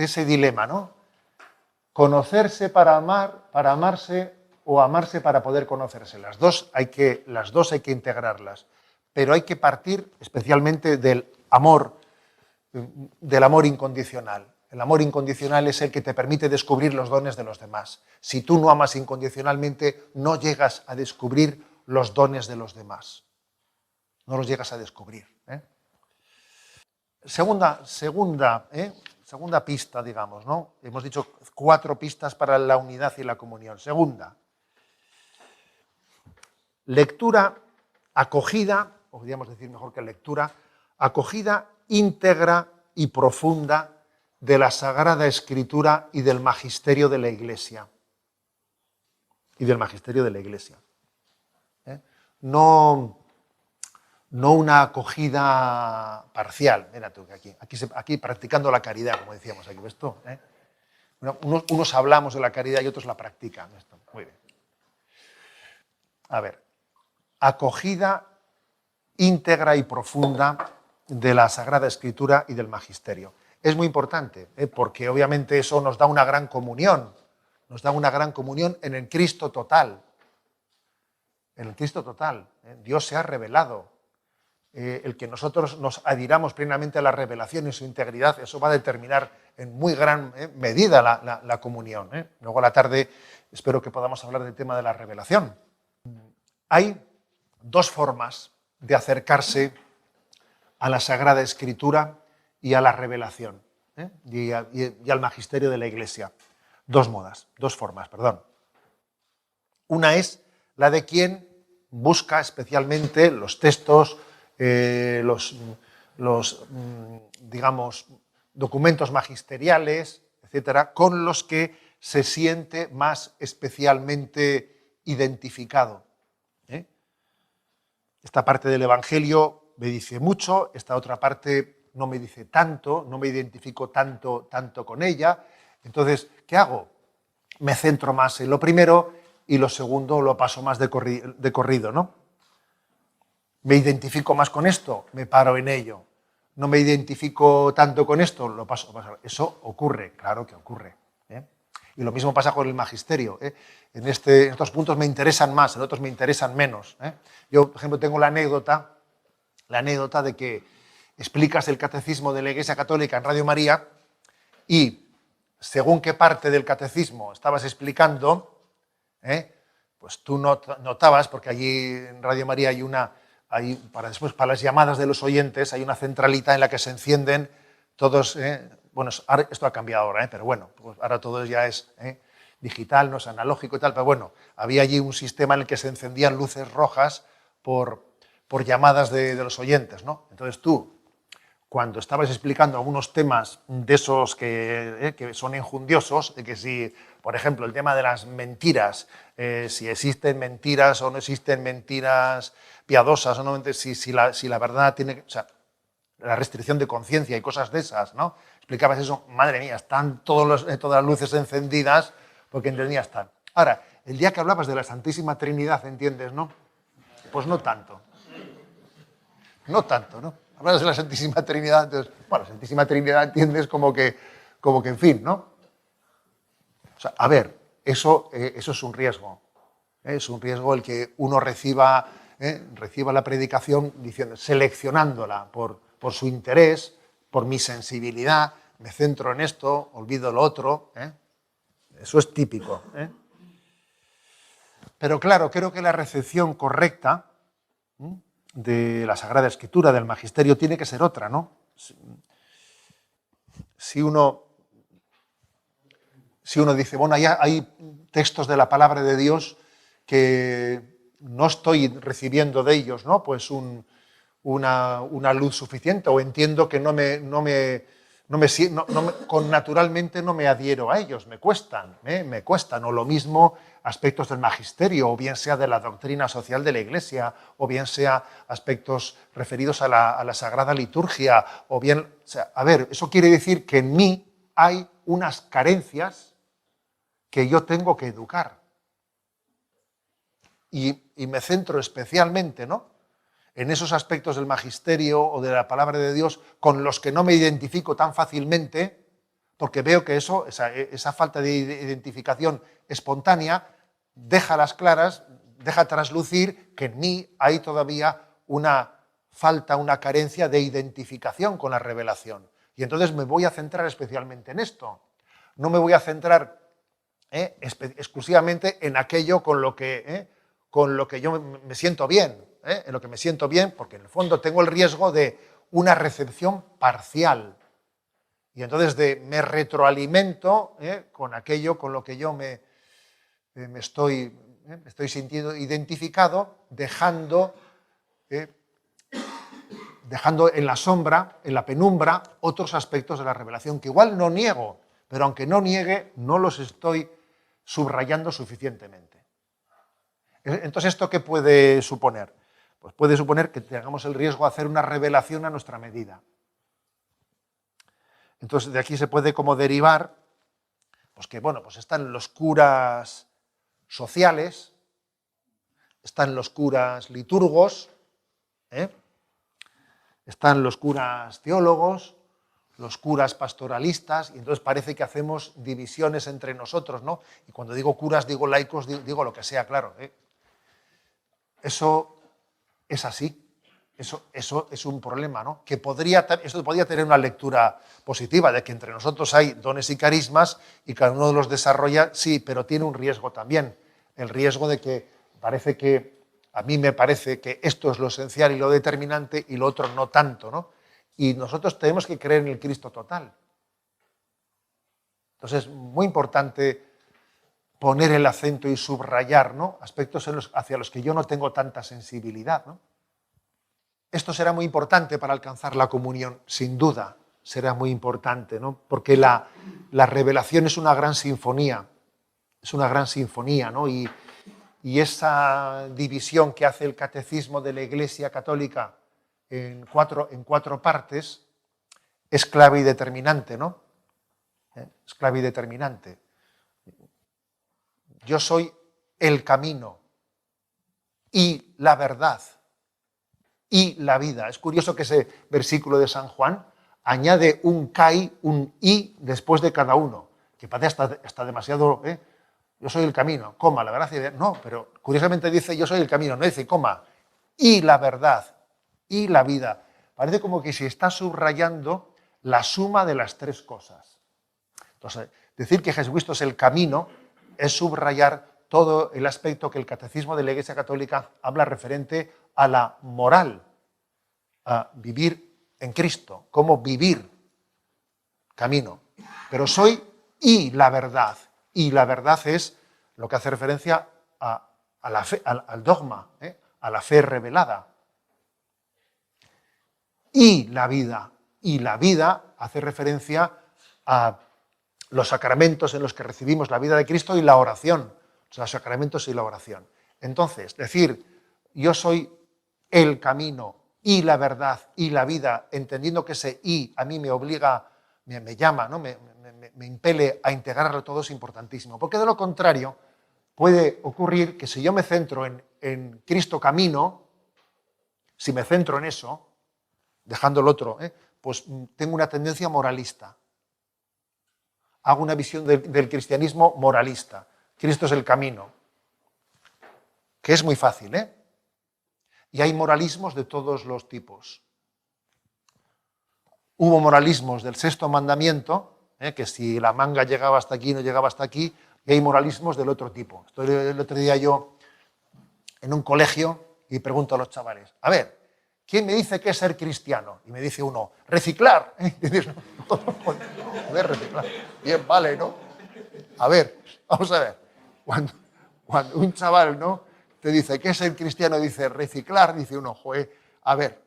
ese dilema, ¿no? Conocerse para amar, para amarse, o amarse para poder conocerse. Las dos hay que integrarlas. Pero hay que partir especialmente del amor incondicional. El amor incondicional es el que te permite descubrir los dones de los demás. Si tú no amas incondicionalmente, no llegas a descubrir los dones de los demás. No los llegas a descubrir. Segunda pista, digamos, ¿no? Hemos dicho 4 pistas para la unidad y la comunión. Segunda, lectura acogida, o podríamos decir mejor que lectura, acogida íntegra y profunda de la Sagrada Escritura y del magisterio de la Iglesia. No una acogida parcial. Mira tú, aquí practicando la caridad, como decíamos aquí. ¿Ves tú? Unos hablamos de la caridad y otros la practican. Esto. Muy bien. A ver, acogida íntegra y profunda de la Sagrada Escritura y del magisterio. Es muy importante, porque obviamente eso nos da una gran comunión. Nos da una gran comunión en el Cristo total. En el Cristo total. Dios se ha revelado. El que nosotros nos adhiramos plenamente a la revelación y su integridad, eso va a determinar en muy gran medida la comunión. Luego a la tarde espero que podamos hablar del tema de la revelación. Hay 2 formas de acercarse a la Sagrada Escritura y a la revelación, y al magisterio de la Iglesia. 2 formas. Una es la de quien busca especialmente los textos, digamos, documentos magisteriales, etcétera, con los que se siente más especialmente identificado. Esta parte del Evangelio me dice mucho, esta otra parte no me dice tanto, no me identifico tanto con ella. Entonces, ¿qué hago? Me centro más en lo primero y lo segundo lo paso más de corrido, ¿no? Me identifico más con esto, me paro en ello. No me identifico tanto con esto, lo paso. Eso ocurre, claro que ocurre. Y lo mismo pasa con el magisterio. En estos puntos me interesan más, en otros me interesan menos. Yo, por ejemplo, tengo la anécdota de que explicas el catecismo de la Iglesia Católica en Radio María y según qué parte del catecismo estabas explicando, pues tú notabas, porque allí en Radio María para las llamadas de los oyentes, hay una centralita en la que se encienden todos. Bueno, esto ha cambiado ahora, pero bueno, pues ahora todo ya es digital, no es analógico y tal, pero bueno, había allí un sistema en el que se encendían luces rojas por llamadas de los oyentes, ¿no? Entonces tú, cuando estabas explicando algunos temas de esos que son enjundiosos, de que si, por ejemplo, el tema de las mentiras, si existen mentiras o no existen mentiras piadosas, o no, si la verdad tiene, o sea, la restricción de conciencia y cosas de esas, ¿no? Explicabas eso, madre mía, están todas las luces encendidas porque entendías tal. Ahora, el día que hablabas de la Santísima Trinidad, ¿entiendes, no? Pues no tanto. No tanto, ¿no? Hablas de la Santísima Trinidad, entonces, bueno, la Santísima Trinidad entiendes como que en fin, ¿no? O sea, a ver, eso es un riesgo. Es un riesgo el que uno reciba la predicación diciendo, seleccionándola por su interés, por mi sensibilidad, me centro en esto, olvido lo otro. Eso es típico. Pero claro, creo que la recepción correcta de la Sagrada Escritura, del Magisterio, tiene que ser otra, ¿no? Si uno dice, bueno, hay textos de la palabra de Dios que no estoy recibiendo de ellos, ¿no? Pues una luz suficiente, o entiendo que naturalmente no me adhiero a ellos, me cuestan, o lo mismo aspectos del magisterio, o bien sea de la doctrina social de la Iglesia, o bien sea aspectos referidos a la Sagrada Liturgia, o bien, o sea, a ver, eso quiere decir que en mí hay unas carencias que yo tengo que educar. Y me centro especialmente, ¿no?, en esos aspectos del magisterio o de la palabra de Dios con los que no me identifico tan fácilmente, porque veo que esa falta de identificación espontánea deja las claras, deja traslucir que en mí hay todavía una falta, una carencia de identificación con la revelación. Y entonces me voy a centrar especialmente en esto. No me voy a centrar exclusivamente en aquello con lo que yo me siento bien. En lo que me siento bien, porque en el fondo tengo el riesgo de una recepción parcial. Y entonces me retroalimento con aquello con lo que yo me estoy sintiendo identificado, dejando en la sombra, en la penumbra, otros aspectos de la revelación que igual no niego, pero aunque no niegue, no los estoy subrayando suficientemente. Entonces, ¿esto qué puede suponer? Pues puede suponer que tengamos el riesgo de hacer una revelación a nuestra medida. Entonces, de aquí se puede como derivar pues que, bueno, pues están los curas sociales, están los curas liturgos, están los curas teólogos, los curas pastoralistas, y entonces parece que hacemos divisiones entre nosotros, ¿no? Y cuando digo curas, digo laicos, digo lo que sea, claro. Eso es así. Eso es un problema, ¿no? Eso podría tener una lectura positiva, de que entre nosotros hay dones y carismas y cada uno los desarrolla, sí, pero tiene un riesgo también. El riesgo de que a mí me parece que esto es lo esencial y lo determinante y lo otro no tanto, ¿no? Y nosotros tenemos que creer en el Cristo total. Entonces es muy importante poner el acento y subrayar, ¿no?, aspectos hacia los que yo no tengo tanta sensibilidad, ¿no? Esto será muy importante para alcanzar la comunión, sin duda, será muy importante, ¿no? Porque la revelación es una gran sinfonía, ¿no? Y esa división que hace el catecismo de la Iglesia Católica en cuatro partes, es clave y determinante, ¿no? Es clave y determinante. Yo soy el camino y la verdad y la vida. Es curioso que ese versículo de San Juan añade un kai, un y después de cada uno, que parece hasta demasiado, yo soy el camino, coma, la verdad. No, pero curiosamente dice yo soy el camino, no dice coma, y la verdad y la vida. Parece como que se está subrayando la suma de las tres cosas. Entonces, decir que Jesucristo es el camino es subrayar todo el aspecto que el Catecismo de la Iglesia Católica habla referente a la moral, a vivir en Cristo, cómo vivir camino. Pero soy y la verdad es lo que hace referencia a la fe, al dogma, a la fe revelada. Y la vida hace referencia a los sacramentos en los que recibimos la vida de Cristo y la oración, los sacramentos y la oración. Entonces, decir yo soy el camino y la verdad y la vida, entendiendo que ese y a mí me obliga, me llama, ¿no? me impele a integrarlo todo, es importantísimo. Porque de lo contrario puede ocurrir que si yo me centro en Cristo camino, si me centro en eso, dejando el otro, pues tengo una tendencia moralista. Hago una visión del cristianismo moralista. Cristo es el camino. Que es muy fácil, Y hay moralismos de todos los tipos. Hubo moralismos del sexto mandamiento, que si la manga llegaba hasta aquí, no llegaba hasta aquí, y hay moralismos del otro tipo. Estoy el otro día yo en un colegio y pregunto a los chavales, a ver, ¿quién me dice qué es ser cristiano? Y me dice uno, reciclar. Y dices, no, reciclar. Bien, vale, ¿no? A ver, vamos a ver. Cuando un chaval, ¿no?, te dice qué es ser cristiano, dice reciclar, dice uno, joder, a ver,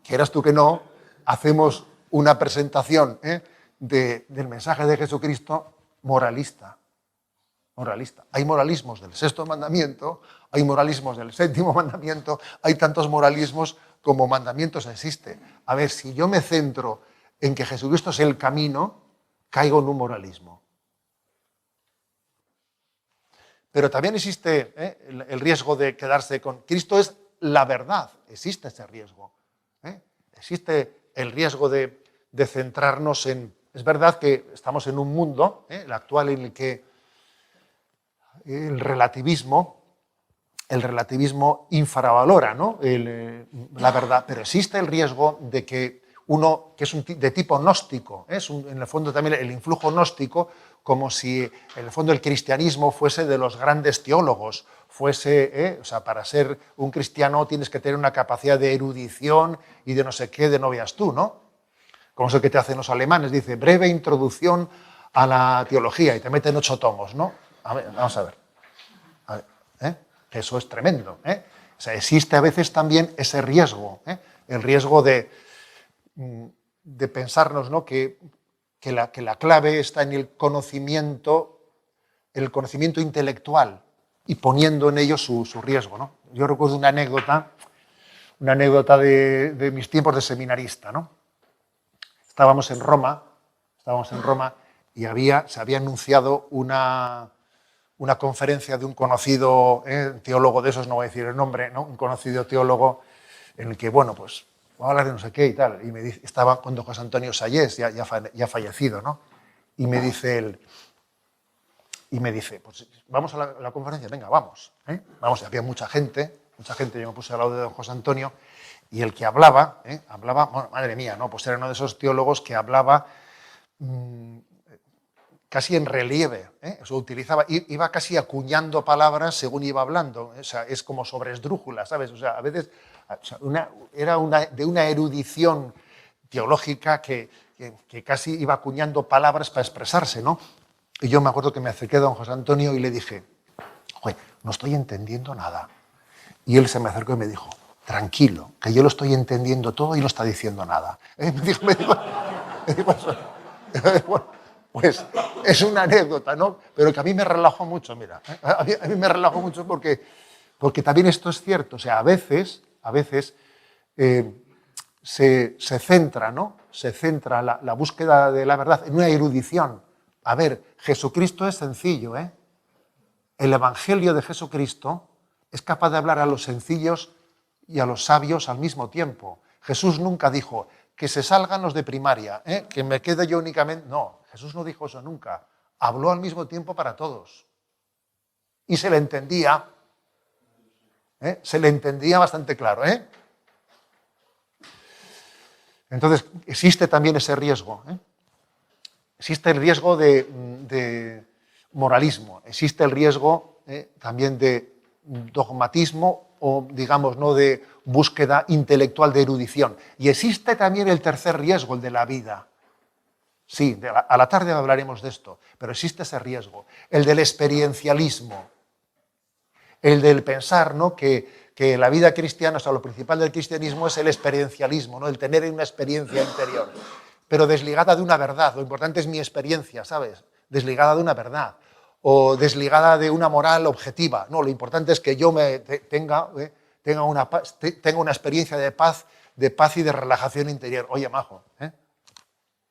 quieras tú que no, hacemos una presentación del mensaje de Jesucristo moralista. Moralista. Hay moralismos del sexto mandamiento, hay moralismos del séptimo mandamiento, hay tantos moralismos como mandamientos existe. A ver, si yo me centro en que Jesucristo es el camino, caigo en un moralismo. Pero también existe el riesgo de quedarse con Cristo es la verdad, existe ese riesgo. Existe el riesgo de centrarnos en... Es verdad que estamos en un mundo, el actual, en el que el relativismo infravalora, ¿no?, la verdad, pero existe el riesgo de que uno, que es de tipo gnóstico, en el fondo también el influjo gnóstico, como si en el fondo el cristianismo fuese de los grandes teólogos, o sea, para ser un cristiano tienes que tener una capacidad de erudición y de no sé qué, de no veas tú, ¿no? Como es el que te hacen los alemanes, dice, breve introducción a la teología, y te meten 8 tomos, ¿no? A ver, vamos a ver. Eso es tremendo. O sea, existe a veces también ese riesgo, el riesgo de pensarnos, ¿no?, que la clave está en el conocimiento intelectual y poniendo en ello su riesgo, ¿no? Yo recuerdo una anécdota de mis tiempos de seminarista, ¿no? Estábamos en Roma y se había anunciado una conferencia de un conocido teólogo de esos, no voy a decir el nombre, ¿no?, un conocido teólogo en el que, bueno, pues vamos a hablar de no sé qué y tal. Y me dice, estaba con don José Antonio Sayés, ya fallecido, ¿no? Y me dice él, pues vamos a la conferencia, venga, vamos. Vamos, y había mucha gente, yo me puse al lado de don José Antonio, y el que hablaba, bueno, madre mía, ¿no? Pues era uno de esos teólogos que hablaba casi en relieve, eso iba casi acuñando palabras según iba hablando, o sea, es como sobre esdrújula, ¿sabes? O sea, a veces era de una erudición teológica que casi iba acuñando palabras para expresarse, ¿no? Y yo me acuerdo que me acerqué a don José Antonio y le dije, oye, no estoy entendiendo nada. Y él se me acercó y me dijo, tranquilo, que yo lo estoy entendiendo todo y no está diciendo nada. Me dijo, bueno, pues es una anécdota, ¿no? Pero que a mí me relajó mucho, mira. A mí me relajó mucho porque también esto es cierto. O sea, a veces se centra, ¿no? Se centra la búsqueda de la verdad en una erudición. A ver, Jesucristo es sencillo, ¿eh? El Evangelio de Jesucristo es capaz de hablar a los sencillos y a los sabios al mismo tiempo. Jesús nunca dijo que se salgan los de primaria, que me quede yo únicamente. No, Jesús no dijo eso nunca. Habló al mismo tiempo para todos. Y se le entendía, bastante claro. Entonces, existe también ese riesgo. Existe el riesgo de moralismo, existe el riesgo también de dogmatismo o, digamos, no de búsqueda intelectual de erudición. Y existe también el tercer riesgo, el de la vida. Sí, a la tarde hablaremos de esto, pero existe ese riesgo, el del experiencialismo, el del pensar, ¿no?, que la vida cristiana, o sea, lo principal del cristianismo es el experiencialismo, ¿no?, el tener una experiencia interior, pero desligada de una verdad. Lo importante es mi experiencia, ¿sabes? Desligada de una verdad o desligada de una moral objetiva. No, lo importante es que yo tenga una experiencia de paz y de relajación interior. Oye, majo,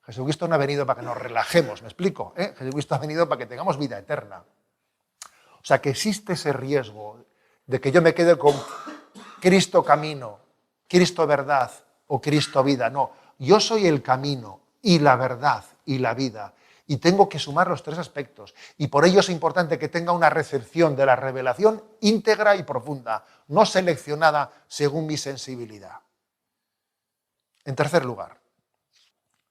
Jesucristo no ha venido para que nos relajemos, ¿me explico? Jesucristo ha venido para que tengamos vida eterna. O sea, que existe ese riesgo de que yo me quede con Cristo camino, Cristo verdad o Cristo vida. No, yo soy el camino y la verdad y la vida. Y tengo que sumar los tres aspectos. Y por ello es importante que tenga una recepción de la revelación íntegra y profunda, no seleccionada según mi sensibilidad. En tercer lugar,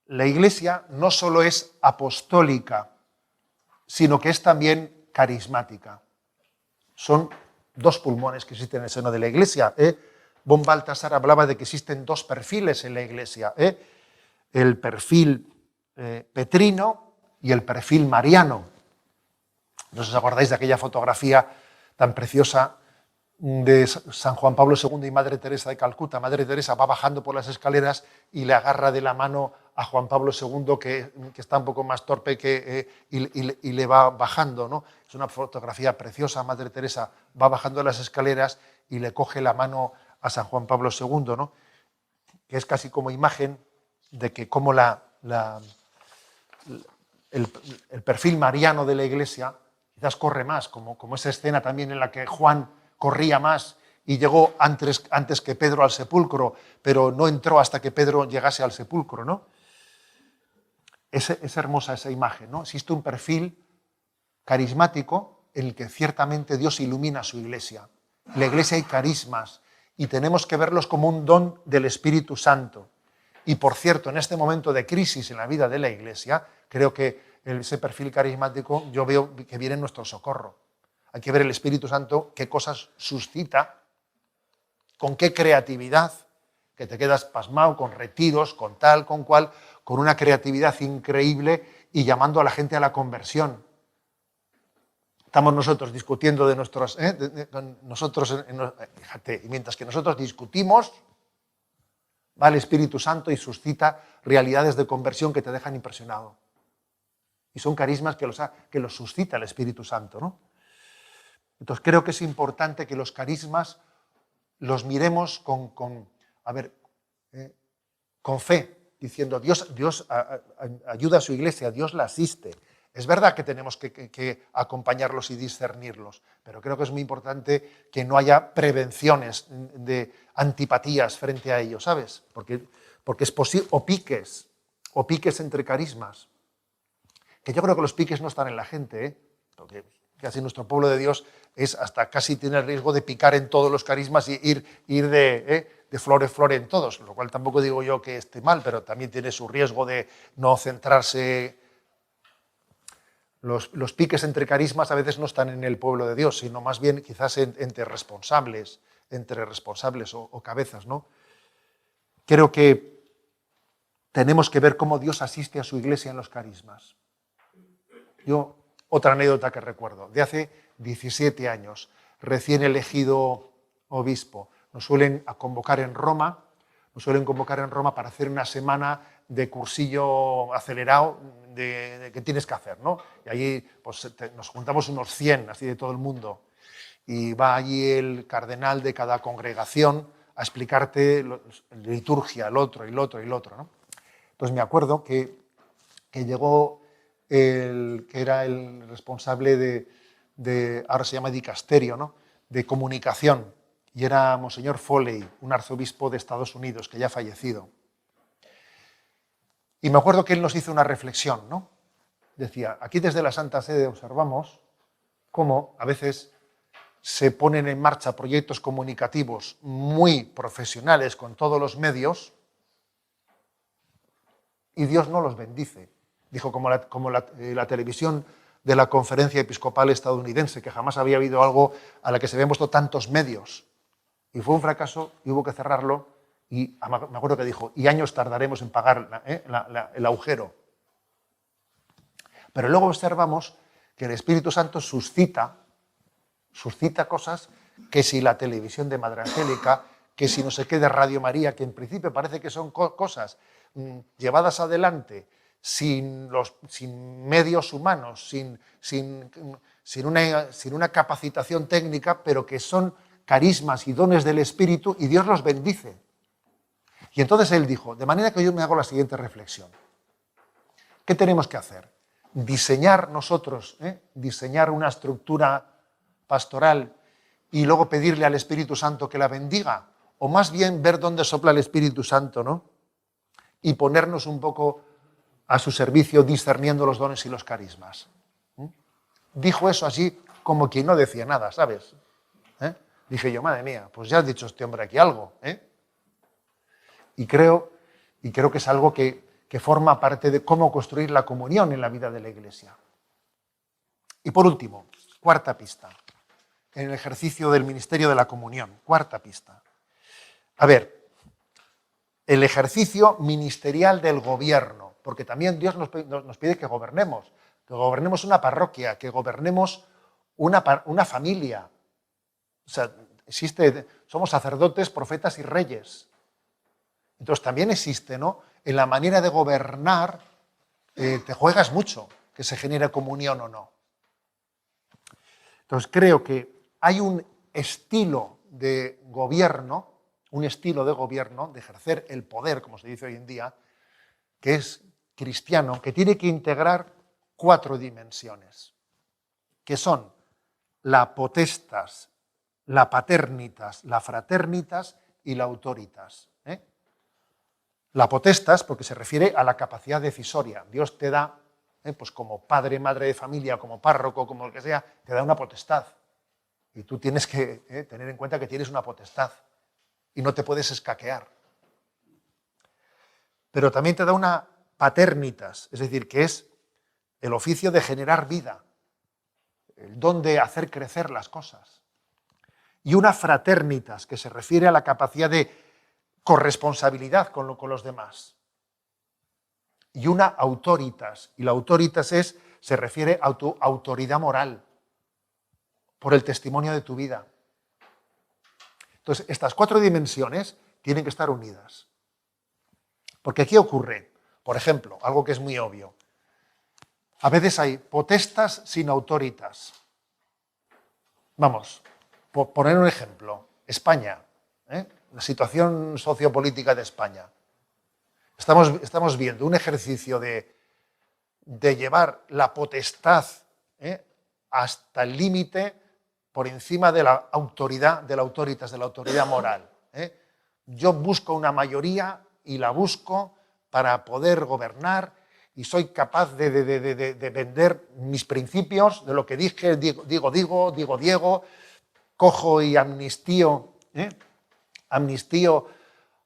la Iglesia no solo es apostólica, sino que es también carismática. Son dos pulmones que existen en el seno de la Iglesia. Von Balthasar hablaba de que existen dos perfiles en la Iglesia. El perfil petrino y el perfil mariano. ¿No os acordáis de aquella fotografía tan preciosa de San Juan Pablo II y Madre Teresa de Calcuta? Madre Teresa va bajando por las escaleras y le agarra de la mano a Juan Pablo II, que está un poco más torpe, y le va bajando, ¿no? Es una fotografía preciosa. Madre Teresa va bajando las escaleras y le coge la mano a San Juan Pablo II, ¿no? Que es casi como imagen de que como el perfil mariano de la Iglesia quizás corre más, como esa escena también en la que Juan corría más y llegó antes que Pedro al sepulcro, pero no entró hasta que Pedro llegase al sepulcro, ¿no? Es hermosa esa imagen, ¿no? Existe un perfil carismático en el que ciertamente Dios ilumina a su Iglesia. En la Iglesia hay carismas y tenemos que verlos como un don del Espíritu Santo. Y por cierto, en este momento de crisis en la vida de la Iglesia, creo que ese perfil carismático yo veo que viene en nuestro socorro. Hay que ver el Espíritu Santo qué cosas suscita, con qué creatividad, que te quedas pasmado con retiros, con tal, con cual, con una creatividad increíble y llamando a la gente a la conversión. Estamos nosotros discutiendo de nuestros... fíjate, y mientras que nosotros discutimos, va el Espíritu Santo y suscita realidades de conversión que te dejan impresionado. Y son carismas que los suscita el Espíritu Santo, ¿no? Entonces creo que es importante que los carismas los miremos con fe, diciendo Dios ayuda a su Iglesia, Dios la asiste. Es verdad que tenemos que acompañarlos y discernirlos, pero creo que es muy importante que no haya prevenciones de antipatías frente a ellos, ¿sabes? Porque es posible, o piques entre carismas. Que yo creo que los piques no están en la gente, porque casi nuestro pueblo de Dios hasta casi tiene el riesgo de picar en todos los carismas y ir de flor en flor en todos, lo cual tampoco digo yo que esté mal, pero también tiene su riesgo de no centrarse. Los piques entre carismas a veces no están en el pueblo de Dios, sino más bien quizás entre responsables o cabezas, ¿no? Creo que tenemos que ver cómo Dios asiste a su Iglesia en los carismas. Yo, otra anécdota que recuerdo, de hace 17 años, recién elegido obispo, nos suelen convocar en Roma para hacer una semana de cursillo acelerado de qué tienes que hacer, ¿no? Y allí pues, nos juntamos unos 100, así de todo el mundo, y va allí el cardenal de cada congregación a explicarte liturgia, el otro, ¿no? Entonces me acuerdo que llegó el que era el responsable ahora se llama dicasterio, ¿no?, de comunicación, y era Monseñor Foley, un arzobispo de Estados Unidos que ya ha fallecido. Y me acuerdo que él nos hizo una reflexión, ¿no? Decía, aquí desde la Santa Sede observamos cómo a veces se ponen en marcha proyectos comunicativos muy profesionales con todos los medios y Dios no los bendice. Dijo, como la televisión de la Conferencia Episcopal Estadounidense, que jamás había habido algo a la que se habían puesto tantos medios. Y fue un fracaso y hubo que cerrarlo. Y me acuerdo que dijo, y años tardaremos en pagar el agujero. Pero luego observamos que el Espíritu Santo suscita cosas que si la televisión de Madre Angélica, que si no sé qué de Radio María, que en principio parece que son cosas llevadas adelante sin medios humanos, sin una capacitación técnica, pero que son carismas y dones del Espíritu, y Dios los bendice. Y entonces él dijo, de manera que yo me hago la siguiente reflexión. ¿Qué tenemos que hacer? Diseñar nosotros, diseñar una estructura pastoral y luego pedirle al Espíritu Santo que la bendiga, o más bien ver dónde sopla el Espíritu Santo, ¿no?, y ponernos un poco a su servicio discerniendo los dones y los carismas. Dijo eso así como quien no decía nada, ¿sabes? Dije yo, madre mía, pues ya ha dicho este hombre aquí algo. Y creo que es algo que forma parte de cómo construir la comunión en la vida de la Iglesia. Y por último, cuarta pista, en el ejercicio del ministerio de la comunión, cuarta pista. A ver, el ejercicio ministerial del gobierno, porque también Dios nos pide que gobernemos una parroquia, que gobernemos una familia. O sea, somos sacerdotes, profetas y reyes. Entonces también existe, ¿no?, en la manera de gobernar, te juegas mucho que se genere comunión o no. Entonces creo que hay un estilo de gobierno, de ejercer el poder, como se dice hoy en día, que es cristiano, que tiene que integrar 4 dimensiones, que son la potestas, la paternitas, la fraternitas y la autoritas. La potestas, porque se refiere a la capacidad decisoria. Dios te da, pues como padre, madre de familia, como párroco, como el que sea, te da una potestad. Y tú tienes que tener en cuenta que tienes una potestad y no te puedes escaquear. Pero también te da una paternitas, es decir, que es el oficio de generar vida, el don de hacer crecer las cosas. Y una fraternitas, que se refiere a la capacidad de corresponsabilidad con los demás. Y una autoritas, y la autoritas se refiere a tu autoridad moral, por el testimonio de tu vida. Entonces, estas 4 dimensiones tienen que estar unidas. Porque aquí ocurre, por ejemplo, algo que es muy obvio. A veces hay potestas sin autoritas. Vamos, por poner un ejemplo, España, la situación sociopolítica de España. Estamos viendo un ejercicio de llevar la potestad hasta el límite por encima de la autoridad, de la autoritas, de la autoridad moral. Yo busco una mayoría y la busco para poder gobernar y soy capaz de vender mis principios, de lo que dije, digo, cojo y amnistío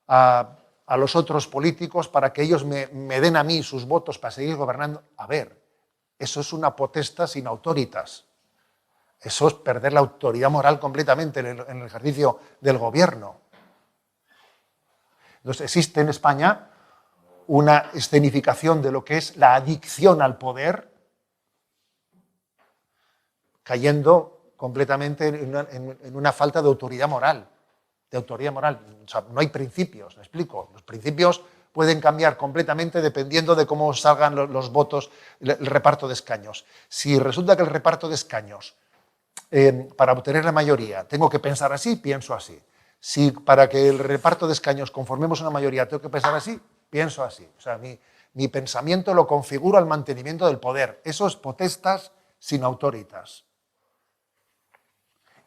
a los otros políticos para que ellos me den a mí sus votos para seguir gobernando. A ver, eso es una potestad sin autoritas. Eso es perder la autoridad moral completamente en el ejercicio del gobierno. Entonces existe en España una escenificación de lo que es la adicción al poder, cayendo completamente en una falta de autoridad moral. O sea, no hay principios, me explico. Los principios pueden cambiar completamente dependiendo de cómo salgan los votos, el reparto de escaños. Si resulta que el reparto de escaños, para obtener la mayoría, tengo que pensar así, pienso así. Si para que el reparto de escaños conformemos una mayoría tengo que pensar así, pienso así. O sea, mi pensamiento lo configuro al mantenimiento del poder. Eso es potestas sin autoritas.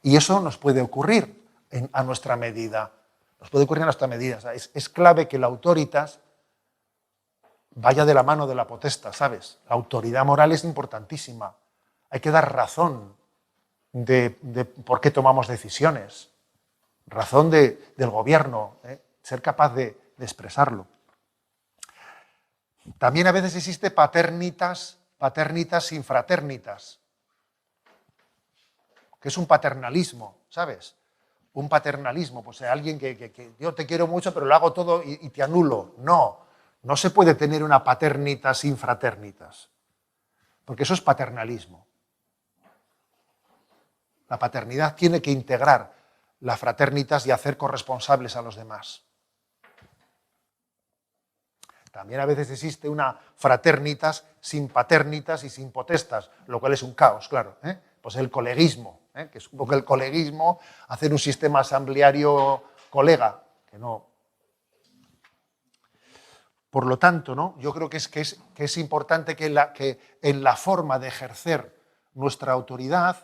Y eso nos puede ocurrir a nuestra medida. Nos puede ocurrir a nuestra medida. O sea, es clave que la autoritas vaya de la mano de la potestad, ¿sabes? La autoridad moral es importantísima. Hay que dar razón de por qué tomamos decisiones. Razón del gobierno, ser capaz de expresarlo. También a veces existe paternitas sin fraternitas, que es un paternalismo, ¿sabes? Un paternalismo, pues alguien que yo te quiero mucho, pero lo hago todo y te anulo. No se puede tener una paternitas sin fraternitas, porque eso es paternalismo. La paternidad tiene que integrar la fraternitas y hacer corresponsables a los demás. También a veces existe una fraternitas sin paternitas y sin potestas, lo cual es un caos, claro. Pues el coleguismo, que es un poco el coleguismo, hacer un sistema asambleario colega, que no. Por lo tanto, ¿no? Yo creo que es importante que en la forma de ejercer nuestra autoridad,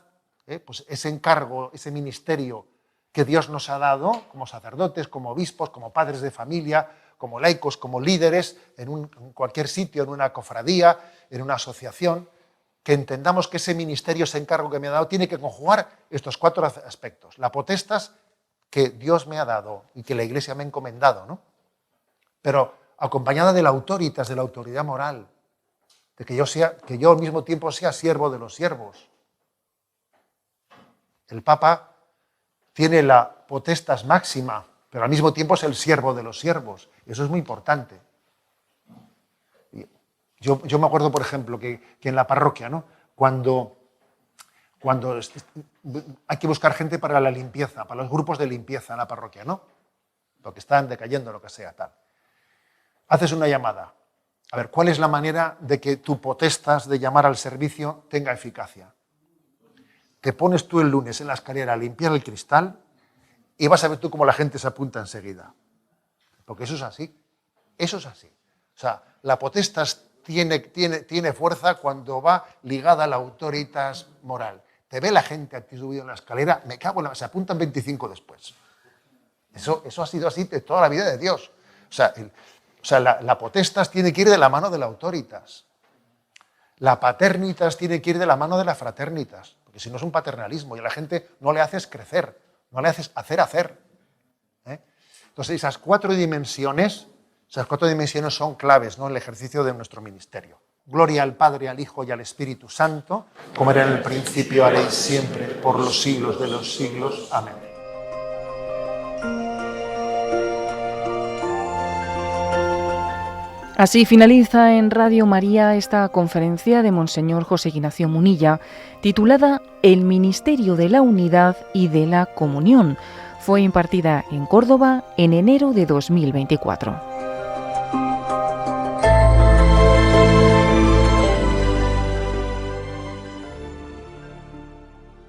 pues ese encargo, ese ministerio que Dios nos ha dado, como sacerdotes, como obispos, como padres de familia, como laicos, como líderes, en cualquier sitio, en una cofradía, en una asociación, que entendamos que ese ministerio, ese encargo que me ha dado, tiene que conjugar estos 4 aspectos. La potestas que Dios me ha dado y que la Iglesia me ha encomendado, ¿no? Pero acompañada de la autoritas, de la autoridad moral, de que yo al mismo tiempo sea siervo de los siervos. El Papa tiene la potestas máxima, pero al mismo tiempo es el siervo de los siervos. Eso es muy importante. Yo me acuerdo, por ejemplo, que en la parroquia, ¿no? Cuando hay que buscar gente para la limpieza, para los grupos de limpieza en la parroquia, ¿no? Porque están decayendo, lo que sea, tal. Haces una llamada. A ver, ¿cuál es la manera de que tu potestas de llamar al servicio tenga eficacia? Te pones tú el lunes en la escalera a limpiar el cristal y vas a ver tú cómo la gente se apunta enseguida. Porque eso es así. Eso es así. O sea, la potestas tiene fuerza cuando va ligada a la autoritas moral. Te ve la gente a ti subido en la escalera, me cago en la... Se apuntan 25 después. Eso ha sido así de toda la vida de Dios. O sea, la potestas tiene que ir de la mano de la autoritas. La paternitas tiene que ir de la mano de la fraternitas. Porque si no es un paternalismo y a la gente no le haces crecer, no le haces hacer. Entonces esas 4 dimensiones son claves, ¿no?, en el ejercicio de nuestro ministerio. Gloria al Padre, al Hijo y al Espíritu Santo, como era en el principio, ahora y siempre, por los siglos de los siglos. Amén. Así finaliza en Radio María esta conferencia de Monseñor José Ignacio Munilla, titulada El Ministerio de la Unidad y de la Comunión. Fue impartida en Córdoba en enero de 2024.